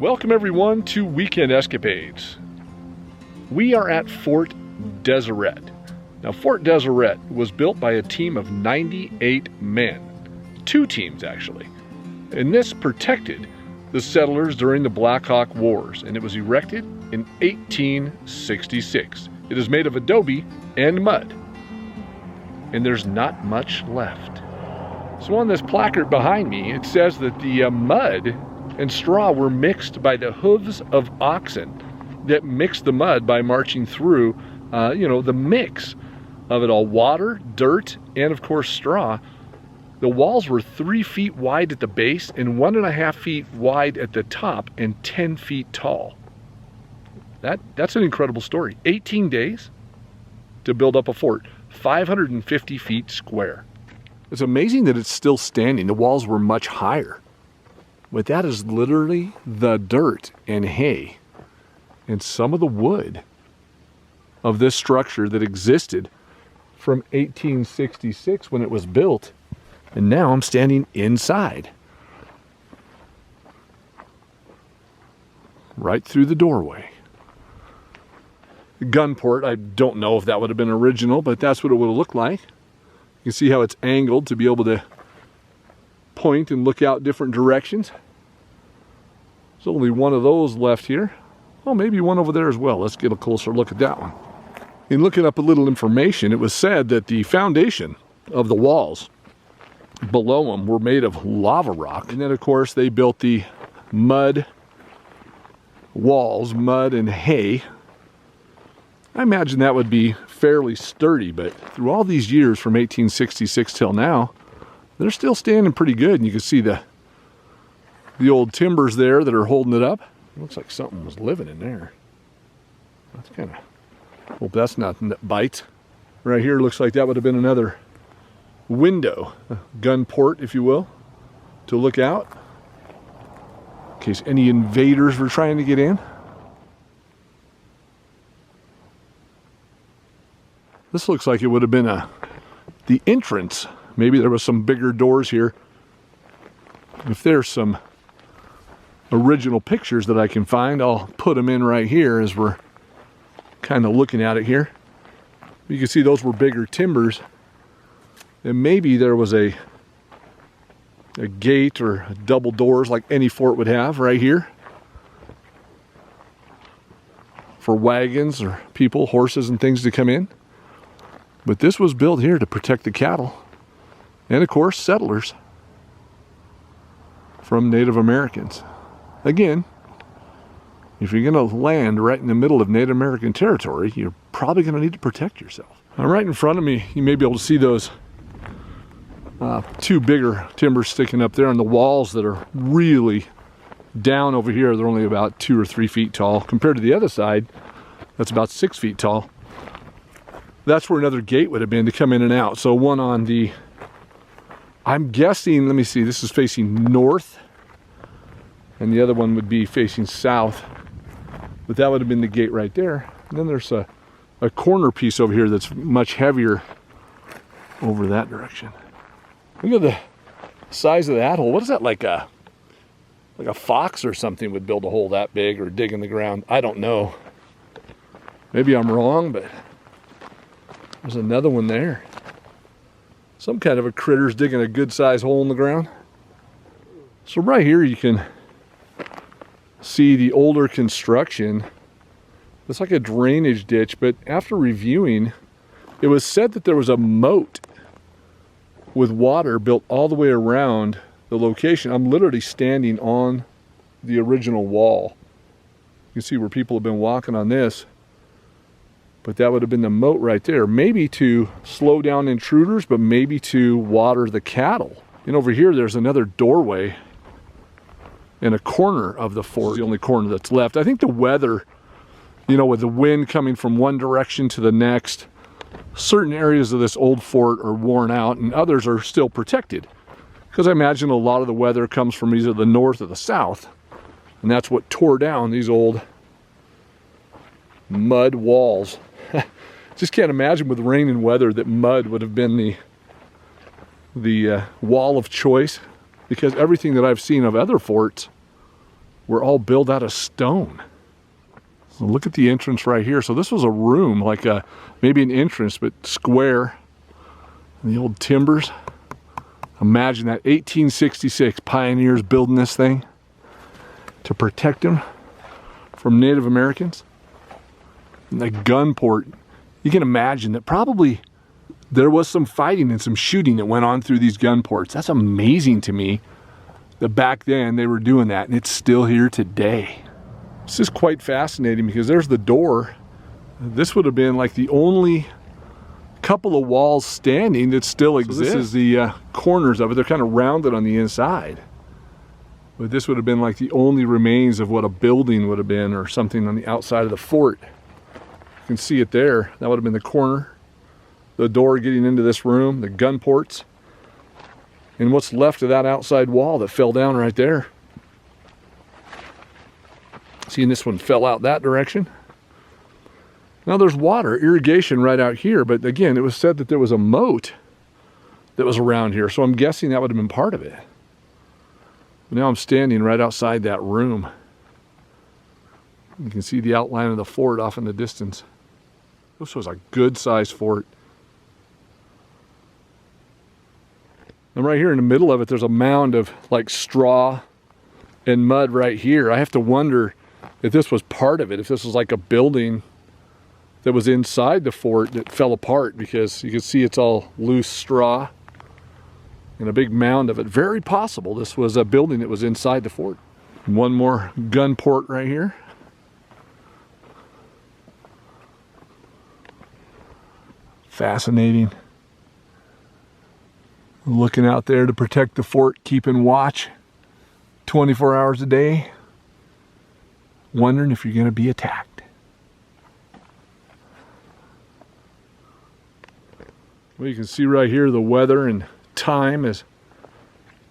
Welcome everyone to Weekend Escapades. We are at Fort Deseret. Now Fort Deseret was built by a team of 98 men. 2 teams actually. And this protected the settlers during the Black Hawk Wars, and it was erected in 1866. It is made of adobe and mud. And there's not much left. So on this placard behind me, it says that the mud and straw were mixed by the hooves of oxen that mixed the mud by marching through, the mix of it all, water, dirt, and of course straw. The walls were 3 feet wide at the base and 1.5 feet wide at the top and 10 feet tall. That's an incredible story. 18 days to build up a fort, 550 feet square. It's amazing that it's still standing. The walls were much higher. But that is literally the dirt and hay and some of the wood of this structure that existed from 1866 when it was built. And now I'm standing inside. Right through the doorway. The gun port, I don't know if that would have been original, but that's what it would have looked like. You can see how it's angled to be able to point and look out different directions. There's only one of those left here. Oh, maybe one over there as well. Let's get a closer look at that one. In looking up a little information, it was said that the foundation of the walls below them were made of lava rock. And then, of course, they built the mud walls, mud and hay. I imagine that would be fairly sturdy, but through all these years from 1866 till now, they're still standing pretty good. And you can see the old timbers there that are holding it up. It looks like something was living in there. That's kind of, hope that's nothing that bites. Right here looks like that would have been another window, a gun port, if you will, to look out in case any invaders were trying to get in. This looks like it would have been the entrance. Maybe there was some bigger doors here. If there's some original pictures that I can find, I'll put them in right here as we're kind of looking at it here. You can see those were bigger timbers. And maybe there was a gate or double doors like any fort would have right here for wagons or people, horses and things to come in. But this was built here to protect the cattle and, of course, settlers from Native Americans. Again, if you're going to land right in the middle of Native American territory, you're probably going to need to protect yourself. Now, right in front of me, you may be able to see those 2 bigger timbers sticking up there on the walls that are really down over here. They're only about 2 or 3 feet tall compared to the other side. That's about 6 feet tall. That's where another gate would have been to come in and out. So one on the, I'm guessing, let me see, this is facing north and the other one would be facing south. But that would have been the gate right there. And then there's a corner piece over here that's much heavier over that direction. Look at the size of that hole. What is that, like a fox or something would build a hole that big or dig in the ground? I don't know. Maybe I'm wrong, but there's another one there. Some kind of a critter's digging a good sized hole in the ground. So right here you can see the older construction. It's like a drainage ditch, but after reviewing, it was said that there was a moat with water built all the way around the location. I'm literally standing on the original wall. You can see where people have been walking on this. But that would have been the moat right there. Maybe to slow down intruders, but maybe to water the cattle. And over here, there's another doorway in a corner of the fort, the only corner that's left. I think the weather, with the wind coming from one direction to the next, certain areas of this old fort are worn out and others are still protected. Because I imagine a lot of the weather comes from either the north or the south. And that's what tore down these old mud walls. Just can't imagine with rain and weather that mud would have been the wall of choice, because everything that I've seen of other forts were all built out of stone. So look at the entrance right here. So this was a room, like maybe an entrance, but square. And the old timbers. Imagine that, 1866, pioneers building this thing to protect them from Native Americans. And the gun port, you can imagine that probably there was some fighting and some shooting that went on through these gun ports. That's amazing to me that back then they were doing that, and it's still here today. This is quite fascinating because there's the door. This would have been like the only couple of walls standing that still exist. So this is the corners of it. They're kind of rounded on the inside. But this would have been like the only remains of what a building would have been, or something on the outside of the fort. You can see it there. That would have been the corner. The door getting into this room, the gun ports, and what's left of that outside wall that fell down right there. Seeing this one fell out that direction. Now there's water, irrigation right out here, but again, it was said that there was a moat that was around here, so I'm guessing that would have been part of it. But now I'm standing right outside that room. You can see the outline of the fort off in the distance. This was a good-sized fort. And right here in the middle of it, there's a mound of like straw and mud right here. I have to wonder if this was part of it, if this was like a building that was inside the fort that fell apart, because you can see it's all loose straw and a big mound of it. Very possible this was a building that was inside the fort. One more gun port right here. Fascinating. Looking out there to protect the fort, keeping watch 24 hours a day. Wondering if you're going to be attacked. Well, you can see right here the weather and time is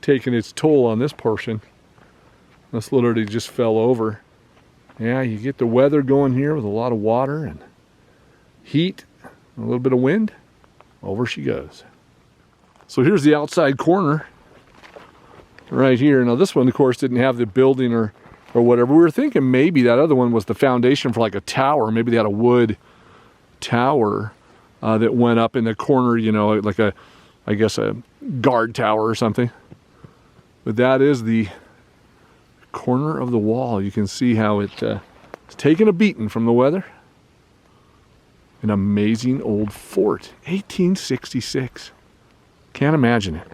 taking its toll on this portion. This literally just fell over. Yeah, you get the weather going here with a lot of water and heat, and a little bit of wind. Over she goes. So here's the outside corner right here. Now this one, of course, didn't have the building or whatever. We were thinking maybe that other one was the foundation for like a tower. Maybe they had a wood tower that went up in the corner, you know, like I guess a guard tower or something. But that is the corner of the wall. You can see how it's taken a beating from the weather. An amazing old fort, 1866. Can't imagine it.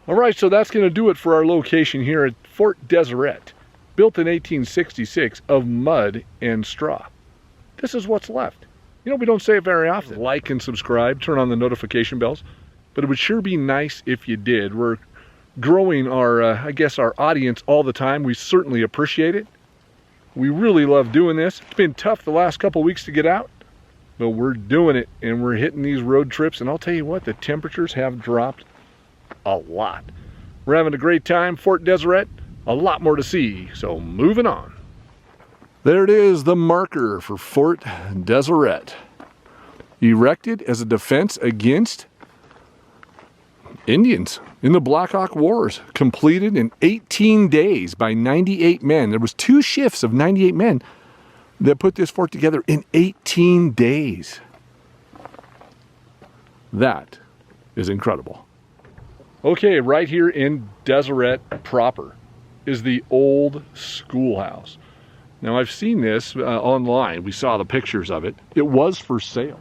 All right, so that's going to do it for our location here at Fort Deseret, built in 1866 of mud and straw. This is what's left. You know, we don't say it very often. Like and subscribe, turn on the notification bells, but it would sure be nice if you did. We're growing our, I guess, our audience all the time. We certainly appreciate it. We really love doing this. It's been tough the last couple weeks to get out, but we're doing it, and we're hitting these road trips, and I'll tell you what, the temperatures have dropped a lot. We're having a great time. Fort Deseret, a lot more to see, so moving on. There it is, the marker for Fort Deseret. Erected as a defense against Indians in the Black Hawk Wars. Completed in 18 days by 98 men. There was 2 shifts of 98 men that put this fort together in 18 days. That is incredible. Okay, right here in Deseret proper is the old schoolhouse. Now I've seen this online. We saw the pictures of it. It was for sale.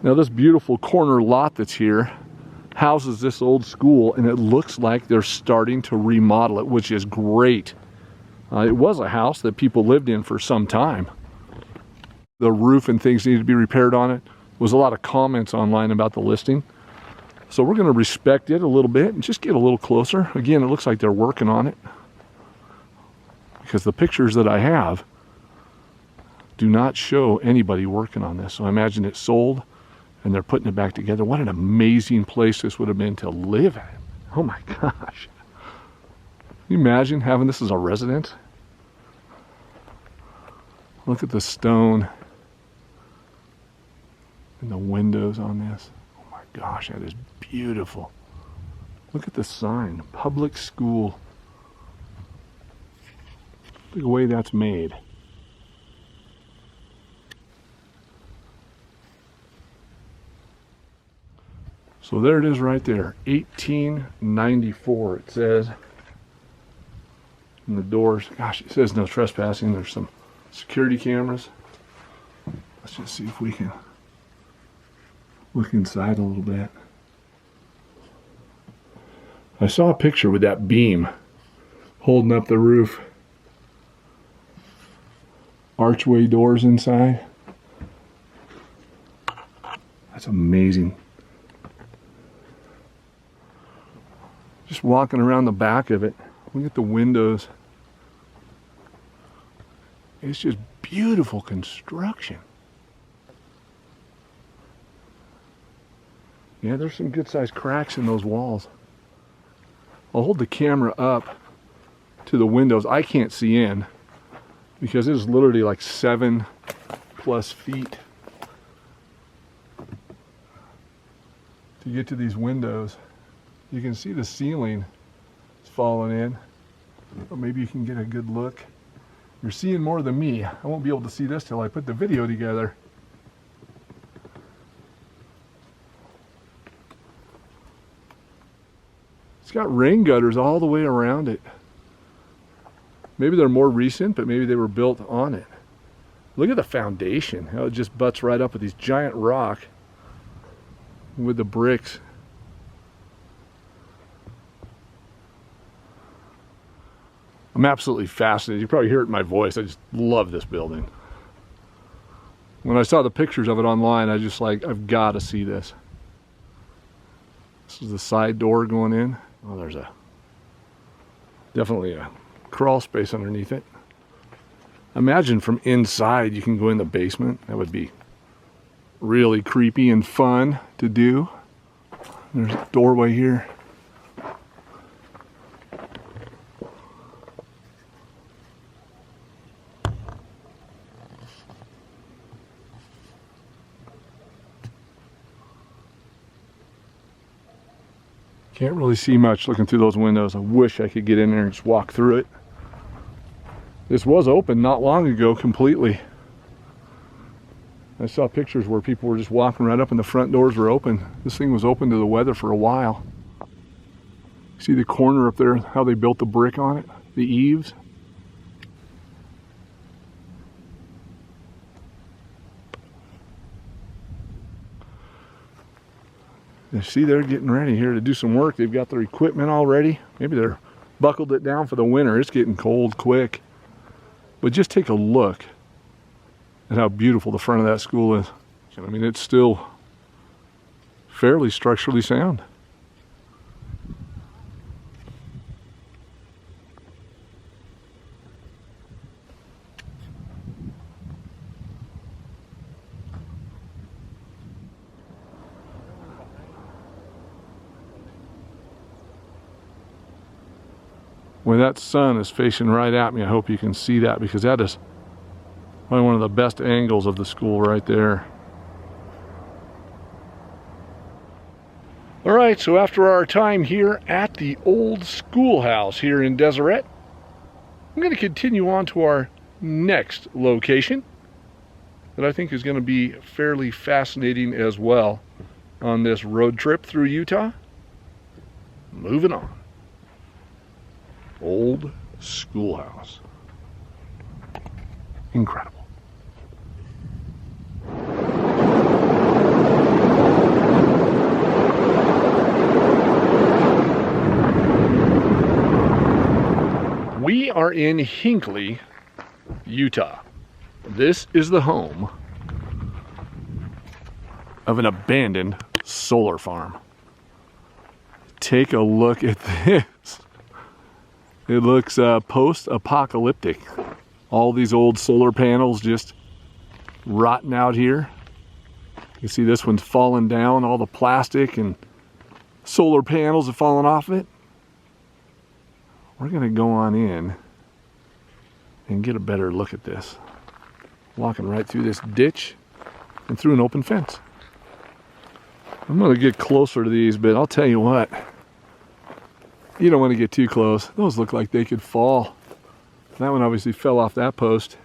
Now this beautiful corner lot that's here houses this old school, and it looks like they're starting to remodel it, which is great. It was a house that people lived in for some time. The roof and things needed to be repaired on it. There was a lot of comments online about the listing. So we're going to respect it a little bit and just get a little closer. Again, it looks like they're working on it, because the pictures that I have do not show anybody working on this. So I imagine it's sold and they're putting it back together. What an amazing place this would have been to live at. Oh my gosh. Can you imagine having this as a residence? Look at the stone and the windows on this. Oh my gosh, that is beautiful. Look at the sign, public school. Look at the way that's made. So there it is right there, 1894 it says. And the doors, gosh, it says no trespassing. There's some security cameras. Let's just see if we can look inside a little bit. I saw a picture with that beam holding up the roof. Archway doors inside. That's amazing. Just walking around the back of it, look at the windows. It's just beautiful construction. Yeah, there's some good sized cracks in those walls. I'll hold the camera up to the windows. I can't see in because it is literally like 7+ feet to get to these windows. You can see the ceiling is falling in. Or maybe you can get a good look. You're seeing more than me. I won't be able to see this till I put the video together. It's got rain gutters all the way around it. Maybe they're more recent, but maybe they were built on it. Look at the foundation, how it just butts right up with these giant rock with the bricks. I'm absolutely fascinated. You probably hear it in my voice. I just love this building. When I saw the pictures of it online, I just like, I've got to see this. This is the side door going in. Oh, there's definitely a crawl space underneath it. Imagine from inside you can go in the basement. That would be really creepy and fun to do. There's a doorway here. Can't really see much looking through those windows. I wish I could get in there and just walk through it. This was open not long ago completely. I saw pictures where people were just walking right up and the front doors were open. This thing was open to the weather for a while. See the corner up there, how they built the brick on it, the eaves? You see they're getting ready here to do some work. They've got their equipment all ready. Maybe they're buckled it down for the winter. It's getting cold quick. But just take a look at how beautiful the front of that school is. I mean, it's still fairly structurally sound. When that sun is facing right at me, I hope you can see that, because that is probably one of the best angles of the school right there. All right, so after our time here at the old schoolhouse here in Deseret, I'm going to continue on to our next location that I think is going to be fairly fascinating as well on this road trip through Utah. Moving on. Old schoolhouse. Incredible. We are in Hinckley, Utah. This is the home of an abandoned solar farm. Take a look at this. It looks post-apocalyptic. All these old solar panels just rotting out here. You see this one's fallen down. All the plastic and solar panels have fallen off of it. We're going to go on in and get a better look at this. Walking right through this ditch and through an open fence. I'm going to get closer to these, but I'll tell you what. You don't want to get too close. Those look like they could fall That one obviously fell off that post.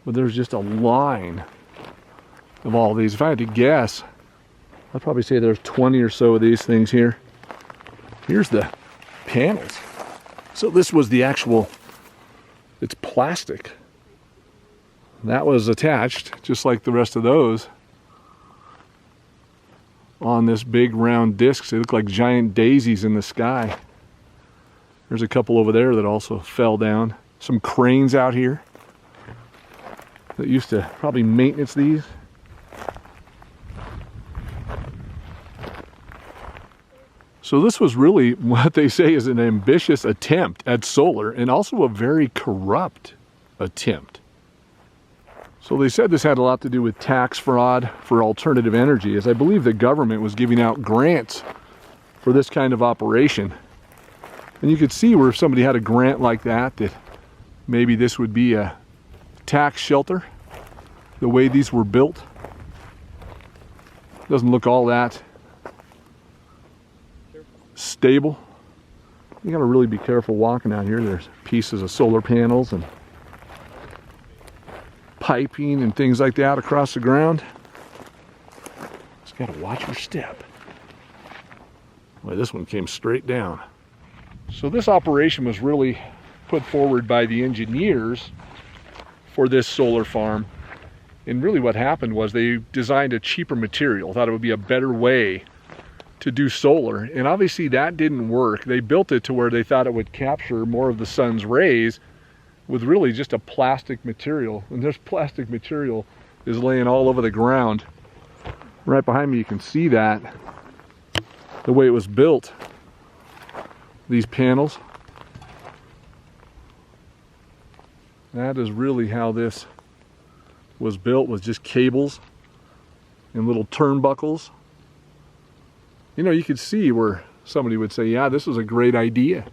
But there's just a line of all these. If I had to guess, I'd probably say there's 20 or so of these things here. Here's the panels. So this was the actual, it's plastic. That was attached, just like the rest of those, on this big round disc. They look like giant daisies in the sky. There's a couple over there that also fell down. Some cranes out here that used to probably maintenance these. So this was really what they say is an ambitious attempt at solar, and also a very corrupt attempt. So they said this had a lot to do with tax fraud for alternative energy, as I believe the government was giving out grants for this kind of operation. And you could see where if somebody had a grant like that, that maybe this would be a tax shelter, the way these were built. Doesn't look all that stable. You gotta really be careful walking out here. There's pieces of solar panels and piping and things like that across the ground. Just gotta watch your step. Boy, this one came straight down. So this operation was really put forward by the engineers for this solar farm. And really what happened was they designed a cheaper material, thought it would be a better way to do solar. And obviously that didn't work. They built it to where they thought it would capture more of the sun's rays with really just a plastic material. And this plastic material is laying all over the ground. Right behind me you can see that, the way it was built. These panels. That is really how this was built, with just cables and little turnbuckles. You know, you could see where somebody would say, yeah, this is a great idea.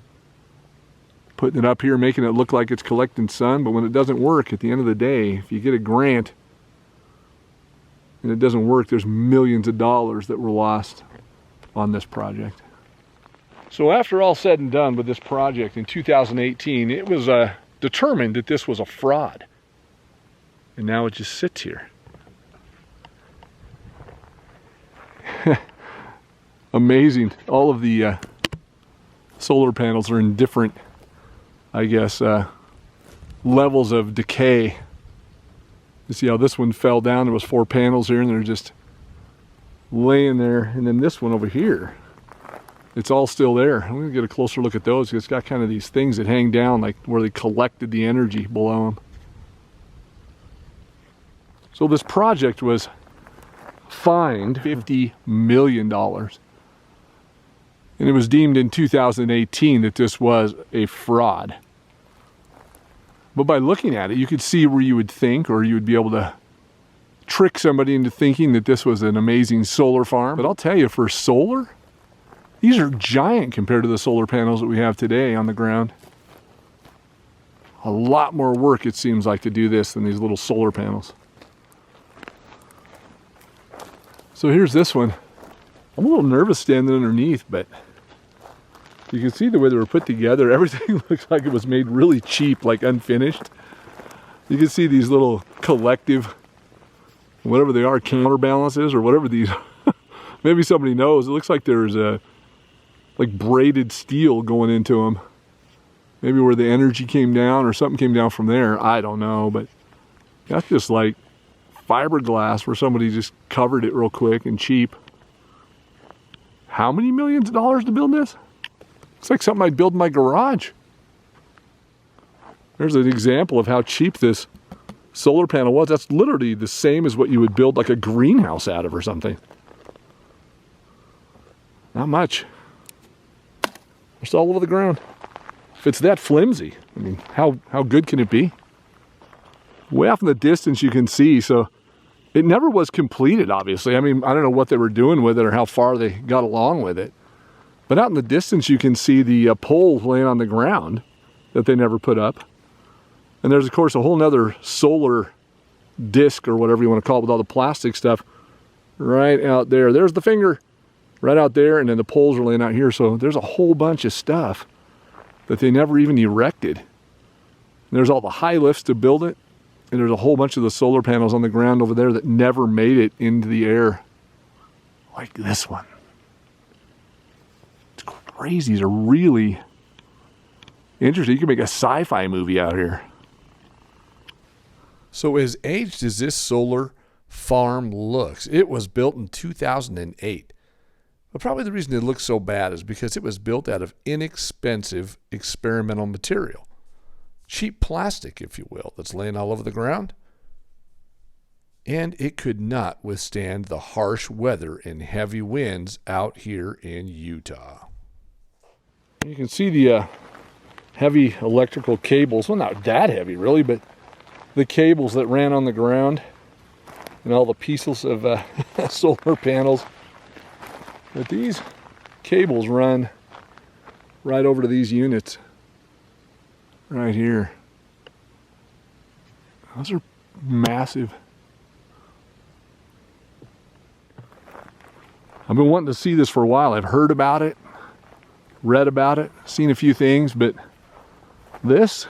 Putting it up here, making it look like it's collecting sun, but when it doesn't work, at the end of the day, if you get a grant and it doesn't work, there's millions of dollars that were lost on this project. So after all said and done with this project in 2018, it was determined that this was a fraud. And now it just sits here. Amazing. All of the solar panels are in different, I guess, levels of decay. You see how this one fell down? There was 4 panels here and they're just laying there. And then this one over here, it's all still there. I'm going to get a closer look at those. It's got kind of these things that hang down, like where they collected the energy below them. So this project was fined $50 million. And it was deemed in 2018 that this was a fraud. But by looking at it, you could see where you would think, or you would be able to trick somebody into thinking that this was an amazing solar farm. But I'll tell you, for solar, these are giant compared to the solar panels that we have today on the ground. A lot more work, it seems like, to do this than these little solar panels. So here's this one. I'm a little nervous standing underneath, but you can see the way they were put together. Everything looks like it was made really cheap, like unfinished. You can see these little collective, whatever they are, counterbalances or whatever these maybe somebody knows. It looks like there's a like braided steel going into them. Maybe where the energy came down or something came down from there. I don't know, but that's just like fiberglass where somebody just covered it real quick and cheap. How many millions of dollars to build this? It's like something I'd build in my garage. There's an example of how cheap this solar panel was. That's literally the same as what you would build like a greenhouse out of or something. Not much. It's all over the ground. If it's that flimsy, I mean, how good can it be? Way off in the distance you can see, so it never was completed, obviously. I mean, I don't know what they were doing with it or how far they got along with it. But out in the distance you can see the poles laying on the ground that they never put up. And there's, of course, a whole nother solar disc or whatever you want to call it with all the plastic stuff right out there. There's the finger right out there, and then the poles are laying out here. So there's a whole bunch of stuff that they never even erected And there's all the high lifts to build it. And there's a whole bunch of the solar panels on the ground over there that never made it into the air. Like this one. It's crazy. These are really interesting. You can make a sci-fi movie out here. So as aged as this solar farm looks, it was built in 2008. But probably the reason it looks so bad is because it was built out of inexpensive experimental material. Cheap plastic, if you will, that's laying all over the ground. And it could not withstand the harsh weather and heavy winds out here in Utah. You can see the heavy electrical cables. Well, not that heavy, really, but the cables that ran on the ground and all the pieces of solar panels. But these cables run right over to these units right here. Those are massive. I've been wanting to see this for a while. I've heard about it, read about it, seen a few things, but this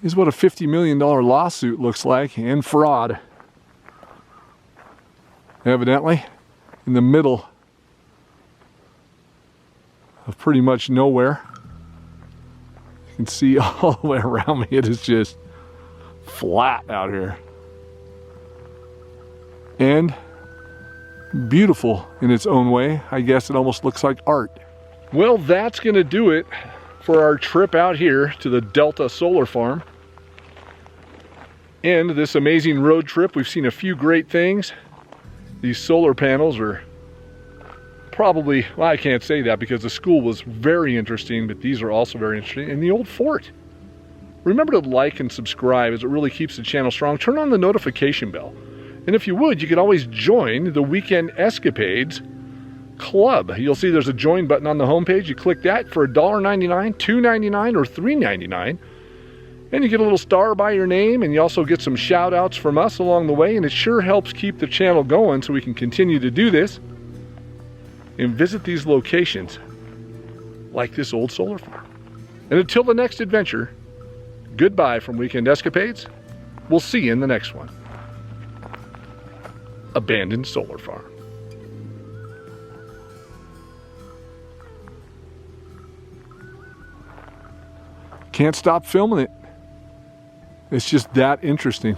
is what a $50 million lawsuit looks like, and fraud. Evidently, in the middle of pretty much nowhere. You can see all the way around me, it is just flat out here. And beautiful in its own way. I guess it almost looks like art. Well, that's going to do it for our trip out here to the Delta Solar Farm. And this amazing road trip, we've seen a few great things. These solar panels are probably, well, I can't say that because the school was very interesting, but these are also very interesting. And the old fort. Remember to like and subscribe, as it really keeps the channel strong. Turn on the notification bell. And if you would, you could always join the Weekend Escapades Club. You'll see there's a join button on the homepage. You click that for $1.99, $2.99, or $3.99. And you get a little star by your name, and you also get some shout outs from us along the way, and it sure helps keep the channel going so we can continue to do this and visit these locations like this old solar farm. And until the next adventure, goodbye from Weekend Escapades. We'll see you in the next one. Abandoned Solar Farm. Can't stop filming it. It's just that interesting.